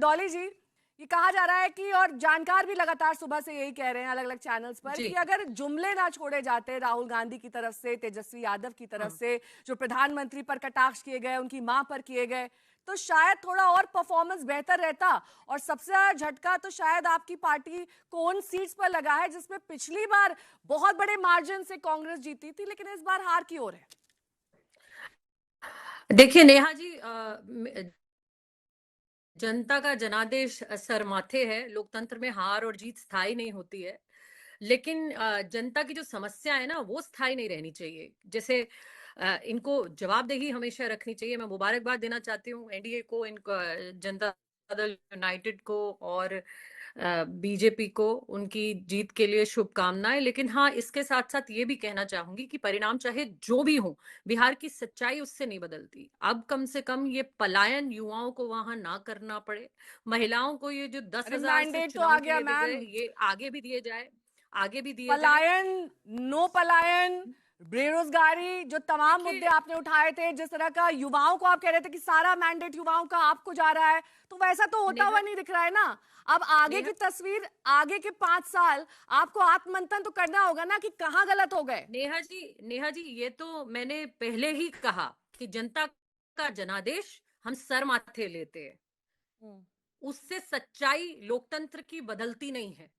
डॉली जी, ये कहा जा रहा है कि, और जानकार भी लगातार सुबह से यही कह रहे हैं अलग अलग चैनल्स पर, कि अगर जुमले ना छोड़े जाते राहुल गांधी की तरफ से, तेजस्वी यादव की तरफ से, जो प्रधानमंत्री पर कटाक्ष किए गए, उनकी मां पर किए गए, तो शायद थोड़ा और परफॉर्मेंस बेहतर रहता। और सबसे ज्यादा झटका तो शायद आपकी पार्टी को उन सीट्स पर लगा है जिसमें पिछली बार बहुत बड़े मार्जिन से कांग्रेस जीती थी, लेकिन इस बार हार की ओर है। देखिए नेहा जी, जनता का जनादेश सर माथे है। लोकतंत्र में हार और जीत स्थायी नहीं होती है, लेकिन जनता की जो समस्या है ना, वो स्थायी नहीं रहनी चाहिए। जैसे इनको जवाबदेही हमेशा रखनी चाहिए। मैं मुबारकबाद देना चाहती हूँ एनडीए को, इनको जनता दल यूनाइटेड को और बीजेपी को उनकी जीत के लिए शुभकामनाएं। लेकिन हाँ, इसके साथ साथ ये भी कहना चाहूंगी कि परिणाम चाहे जो भी हो, बिहार की सच्चाई उससे नहीं बदलती। अब कम से कम ये पलायन युवाओं को वहां ना करना पड़े। महिलाओं को ये जो 10,000 से मैंडेट तो आ चुनाव के गया लिए दे गए, मैम। ये आगे भी दिए जाए, आगे भी दिए जाए। पलायन, नो पलायन, बेरोजगारी, जो तमाम देखिए, मुद्दे आपने उठाए थे, जिस तरह का युवाओं को आप कह रहे थे कि सारा मैंडेट युवाओं का आपको जा रहा है, तो वैसा तो होता हुआ नेहा नहीं दिख रहा है ना। अब आगे नेहा की तस्वीर, आगे के 5 साल आपको आत्ममंथन तो करना होगा ना, कि कहां गलत हो गए। नेहा जी, ये तो मैंने पहले ही कहा कि जनता का जनादेश हम सर माथे लेते हैं। हम्म। उससे सच्चाई लोकतंत्र की बदलती नहीं है।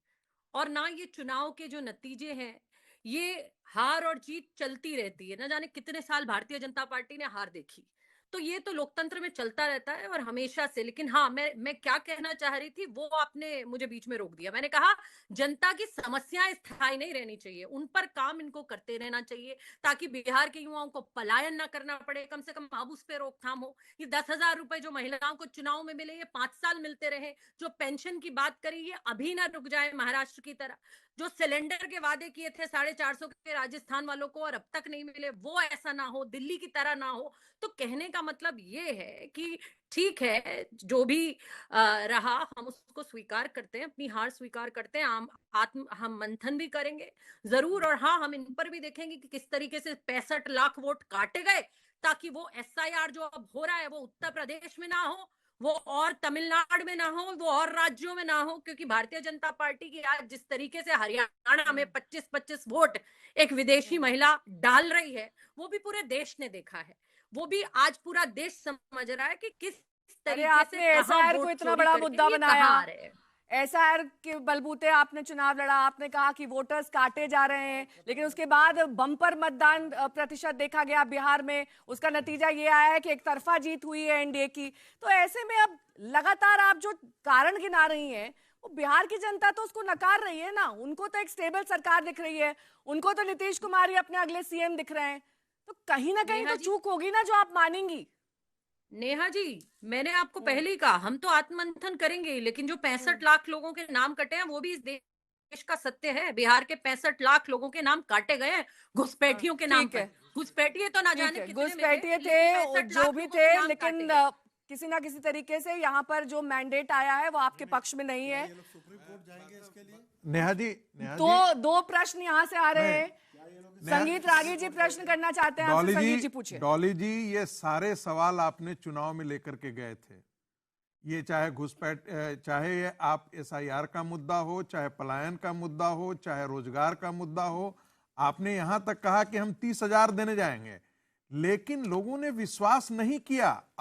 और ना ये चुनाव के जो नतीजे हैं, ये हार और जीत चलती रहती है। ना जाने कितने साल भारतीय जनता पार्टी ने हार देखी। तो ये तो लोकतंत्र में चलता रहता है और हमेशा से। लेकिन हाँ, मैं क्या कहना चाह रही थी वो आपने मुझे बीच में रोक दिया। मैंने कहा जनता की समस्याएं स्थायी नहीं रहनी चाहिए, उन पर काम इनको करते रहना चाहिए, ताकि बिहार के युवाओं को पलायन ना करना पड़े। कम से कम अब उस पर रोकथाम हो। ये 10,000 रुपए जो महिलाओं को चुनाव में मिले, ये 5 साल मिलते रहे। जो पेंशन की बात करी, ये अभी ना रुक जाए महाराष्ट्र की तरह। जो सिलेंडर के वादे किए थे 450 के राजस्थान वालों को और अब तक नहीं मिले, वो ऐसा ना हो, दिल्ली की तरह ना हो। तो कहने का मतलब ये है कि ठीक है, जो भी रहा हम उसको स्वीकार करते हैं, अपनी हार स्वीकार करते हैं। हम मंथन भी करेंगे जरूर। और हाँ, हम इन पर भी देखेंगे कि किस तरीके से 65 लाख वोट काटे गए, ताकि वो एसआईआर जो अब हो रहा है वो उत्तर प्रदेश में ना हो, वो और तमिलनाडु में ना हो, वो और राज्यों में ना हो। क्योंकि भारतीय जनता पार्टी की आज जिस तरीके से हरियाणा में 25-25 वोट एक विदेशी महिला डाल रही है, वो भी पूरे देश ने देखा है। वो भी आज पूरा देश समझ रहा है कि किस अरे, तरीके से आपने कहां एसआईआर को वोट इतना चोरी बड़ा मुद्दा करके ये बनाया। कहां आ रहे हैं। एसआईआर के बलबूते आपने चुनाव लड़ा, आपने कहा कि वोटर्स काटे जा रहे हैं, लेकिन उसके बाद बम्पर मतदान प्रतिशत देखा गया बिहार में। उसका नतीजा ये आया है कि एक तरफा जीत हुई है एनडीए की। तो ऐसे में अब लगातार आप जो कारण गिना रही हैं, वो बिहार की जनता तो उसको नकार रही है ना। उनको तो एक स्टेबल सरकार दिख रही है, उनको तो नीतीश कुमार ही अपने अगले सीएम दिख रहे हैं। तो कहीं ना कहीं नेहा तो जी चूक होगी ना, जो आप मानेंगी। नेहा जी, मैंने आपको हम्म। पहले ही कहा हम तो आत्ममंथन करेंगे, लेकिन जो 65 लाख लोगों के नाम कटे हैं वो भी इस देश का सत्य है। बिहार के 65 लाख लोगों के नाम काटे गए हैं हाँ, घुसपैठियों के नाम ठीक पर। है। घुसपैठिए तो ना ठीक जाने है, कितने मिले, घुसपैठिए थे, लेकिन 65 जो लाख भी लोगों थे, के नाम काटे लेकिन गए। किसी ना किसी तरीके से यहाँ पर जो मैंडेट आया है वो आपके पक्ष में नहीं है। नेहा जी, दो दो प्रश्न यहाँ से आ रहे नहीं, हैं। संगीत रागी जी प्रश्न करना चाहते हैं आपसे। डॉली संगीत जी जी, पूछिए। डॉली जी, ये सारे सवाल आपने चुनाव में लेकर के गए थे। ये चाहे घुसपैठ, चाहे ये आप एसआईआर का मुद्दा हो, चाहे पलायन का मुद्दा हो, चाहे रोजगार का मुद्दा हो, आपने यहां तक कहा कि हम 30,000 देने जाएंगे, लेकिन लोगों ने विश्वास नहीं किया।